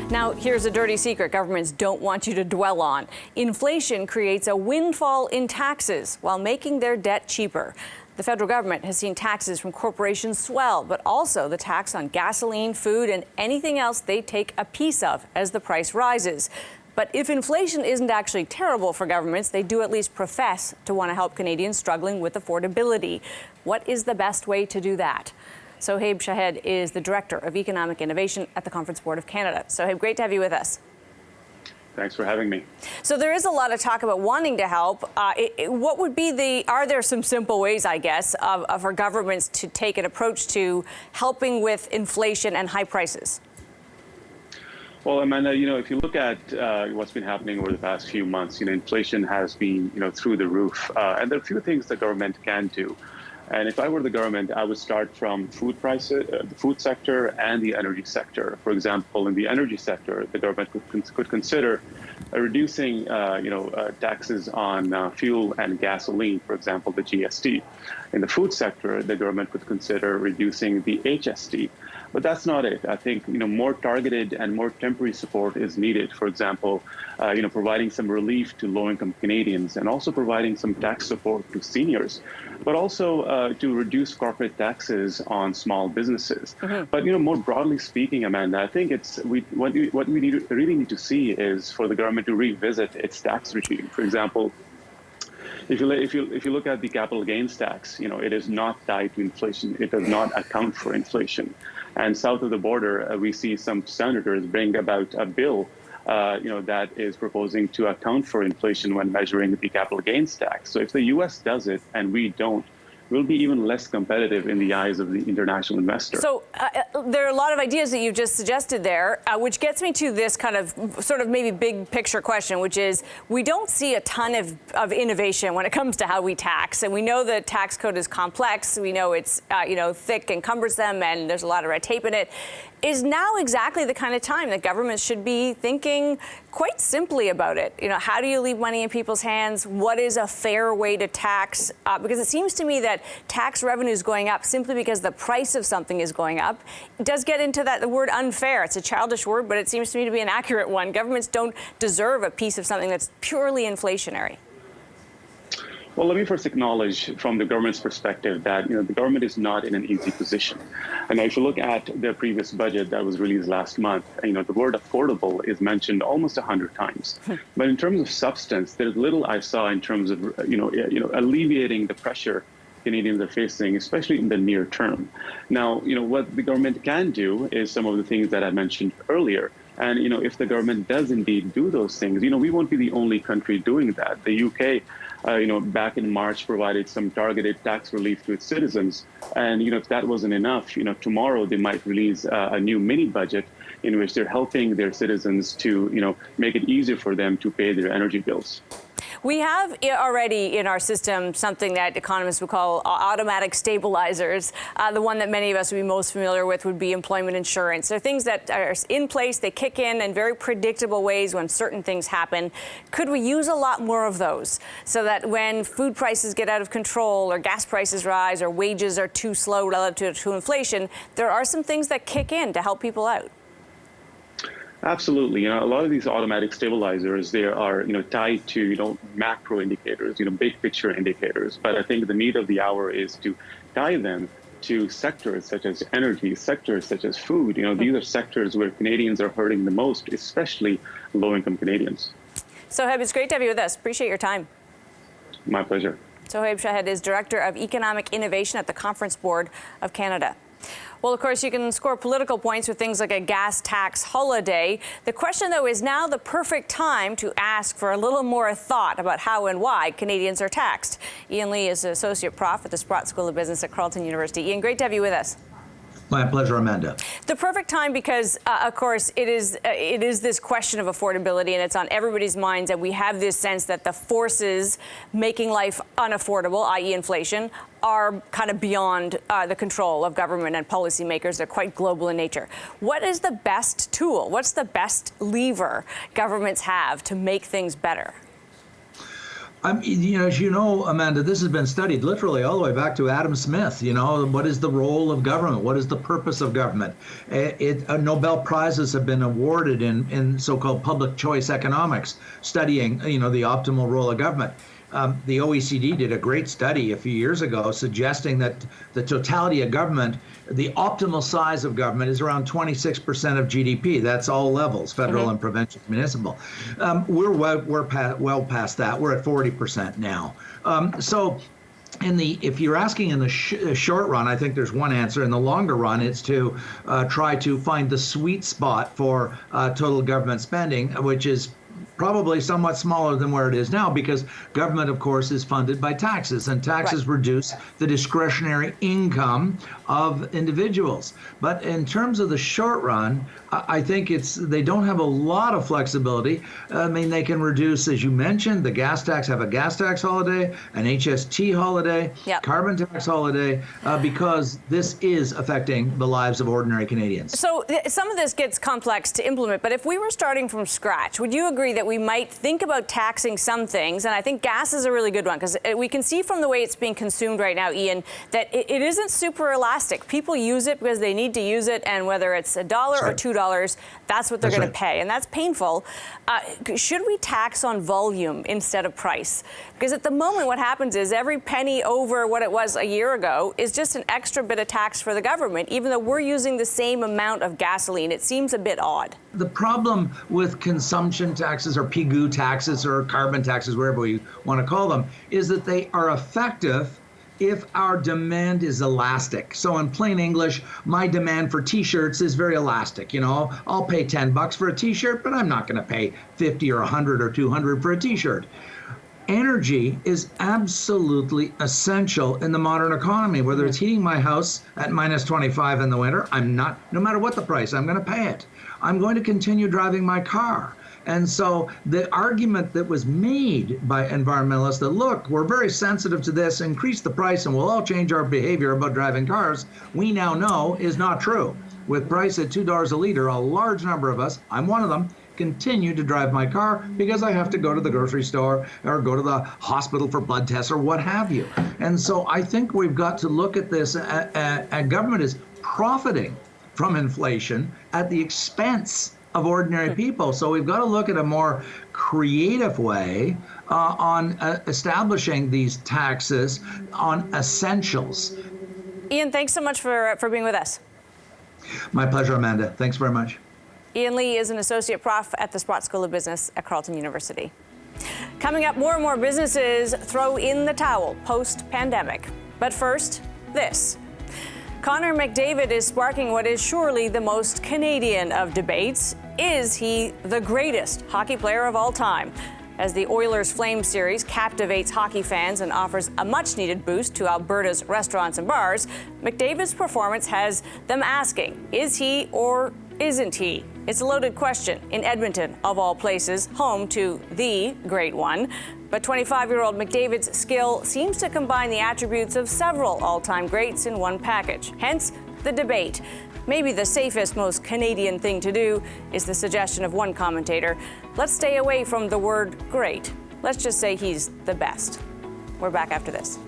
Now, here's a dirty secret governments don't want you to dwell on. Inflation creates a windfall in taxes while making their debt cheaper. The federal government has seen taxes from corporations swell, but also the tax on gasoline, food, and anything else they take a piece of as the price rises. But if inflation isn't actually terrible for governments, they do at least profess to want to help Canadians struggling with affordability. What is the best way to do that? Sohaib Shahid is the Director of Economic Innovation at the Conference Board of Canada. Sohaib, great to have you with us. Thanks for having me. So there is a lot of talk about wanting to help. What would be are there some simple ways, I guess, for governments to take an approach to helping with inflation and high prices? Well, Amanda, if you look at what's been happening over the past few months, inflation has been, through the roof. And there are a few things the government can do. And if I were the government, I would start from food prices, the food sector and the energy sector. For example, in the energy sector, the government could consider reducing, taxes on fuel and gasoline, for example, the GST. In the food sector, the government could consider reducing the HST. But that's not it. I think more targeted and more temporary support is needed. For example, providing some relief to low-income Canadians and also providing some tax support to seniors, but also to reduce corporate taxes on small businesses. Mm-hmm. But more broadly speaking, Amanda, I think what we really need to see is for the government to revisit its tax regime. For example, if you look at the capital gains tax, it is not tied to inflation. It does not account for inflation. And south of the border, we see some senators bring about a bill, that is proposing to account for inflation when measuring the capital gains tax. So if the U.S. does it and we don't, we'll be even less competitive in the eyes of the international investor. So there are a lot of ideas that you've just suggested there, which gets me to this kind of sort of maybe big picture question, which is we don't see a ton of innovation when it comes to how we tax. And we know the tax code is complex. We know it's, thick and cumbersome, and there's a lot of red tape in it. Is now exactly the kind of time that governments should be thinking quite simply about it? How do you leave money in people's hands? What is a fair way to tax? Because it seems to me that tax revenue is going up simply because the price of something is going up. It does get into the word unfair. It's a childish word, but it seems to me to be an accurate one. Governments don't deserve a piece of something that's purely inflationary. Well, let me first acknowledge from the government's perspective that the government is not in an easy position. And if you look at the previous budget that was released last month, the word affordable is mentioned almost 100 times. But in terms of substance, there's little I saw in terms of alleviating the pressure Canadians are facing, especially in the near term. Now, what the government can do is some of the things that I mentioned earlier. And, if the government does indeed do those things, we won't be the only country doing that. The UK, back in March provided some targeted tax relief to its citizens. And, if that wasn't enough, tomorrow they might release a new mini budget in which they're helping their citizens to, make it easier for them to pay their energy bills. We have already in our system something that economists would call automatic stabilizers. The one that many of us would be most familiar with would be employment insurance. They're things that are in place, they kick in very predictable ways when certain things happen. Could we use a lot more of those so that when food prices get out of control or gas prices rise or wages are too slow relative to inflation, there are some things that kick in to help people out? Absolutely. A lot of these automatic stabilizers, they are, tied to, macro indicators, big picture indicators. But I think the need of the hour is to tie them to sectors such as energy, sectors such as food. These are sectors where Canadians are hurting the most, especially low-income Canadians. Sohaib, it's great to have you with us. Appreciate your time. My pleasure. Sohaib Shahid is Director of Economic Innovation at the Conference Board of Canada. Well, of course, you can score political points with things like a gas tax holiday. The question, though, is now the perfect time to ask for a little more thought about how and why Canadians are taxed. Ian Lee is an Associate Prof at the Sprott School of Business at Carleton University. Ian, great to have you with us. My pleasure, Amanda. The perfect time because, of course, it is this question of affordability, and it's on everybody's minds, and we have this sense that the forces making life unaffordable, i.e. inflation, are kind of beyond the control of government and policymakers. They're quite global in nature. What is the best tool? What's the best lever governments have to make things better? As you know, Amanda, this has been studied literally all the way back to Adam Smith. What is the role of government? What is the purpose of government? Nobel Prizes have been awarded in so-called public choice economics, studying, the optimal role of government. The OECD did a great study a few years ago suggesting that the totality of government, the optimal size of government is around 26% of GDP. That's all levels, federal and provincial, municipal. We're well past that. We're at 40% now. If you're asking in the short run, I think there's one answer. In the longer run, it's to try to find the sweet spot for total government spending, which is probably somewhat smaller than where it is now, because government, of course, is funded by taxes, and taxes reduce the discretionary income of individuals. But in terms of the short run, I think they don't have a lot of flexibility. I mean, they can reduce, as you mentioned, the gas tax, have a gas tax holiday, an HST holiday, carbon tax holiday, because this is affecting the lives of ordinary Canadians. So some of this gets complex to implement, but if we were starting from scratch, would you agree that we might think about taxing some things? And I think gas is a really good one, because we can see from the way it's being consumed right now, Ian, that it isn't super elastic. People use it because they need to use it, and whether it's $1 or $2, that's what they're going to pay, and that's painful. Should we tax on volume instead of price? Because at the moment, what happens is every penny over what it was a year ago is just an extra bit of tax for the government, even though we're using the same amount of gasoline. It seems a bit odd. The problem with consumption taxes or PGU taxes or carbon taxes, whatever we want to call them, is that they are effective if our demand is elastic. So in plain English, my demand for T-shirts is very elastic. I'll pay $10 for a T-shirt, but I'm not going to pay 50 or 100 or 200 for a T-shirt. Energy is absolutely essential in the modern economy. Whether it's heating my house at minus 25 in the winter, no matter what the price, I'm going to pay it. I'm going to continue driving my car. And so the argument that was made by environmentalists that, look, we're very sensitive to this, increase the price and we'll all change our behavior about driving cars, we now know is not true. With price at $2 a liter, a large number of us, I'm one of them, continue to drive my car because I have to go to the grocery store or go to the hospital for blood tests or what have you. And so I think we've got to look at this, and government is profiting from inflation at the expense of ordinary people. So we've got to look at a more creative way on establishing these taxes on essentials. Ian, thanks so much for being with us. My pleasure, Amanda. Thanks very much. Ian Lee is an associate prof at the Sprott School of Business at Carleton University. Coming up, more and more businesses throw in the towel post-pandemic. But first, this. Connor McDavid is sparking what is surely the most Canadian of debates. Is he the greatest hockey player of all time? As the Oilers Flames series captivates hockey fans and offers a much-needed boost to Alberta's restaurants and bars, McDavid's performance has them asking, is he or isn't he? It's a loaded question in Edmonton, of all places, home to the Great One. But 25-year-old McDavid's skill seems to combine the attributes of several all-time greats in one package. Hence, the debate. Maybe the safest, most Canadian thing to do is the suggestion of one commentator. Let's stay away from the word great. Let's just say he's the best. We're back after this.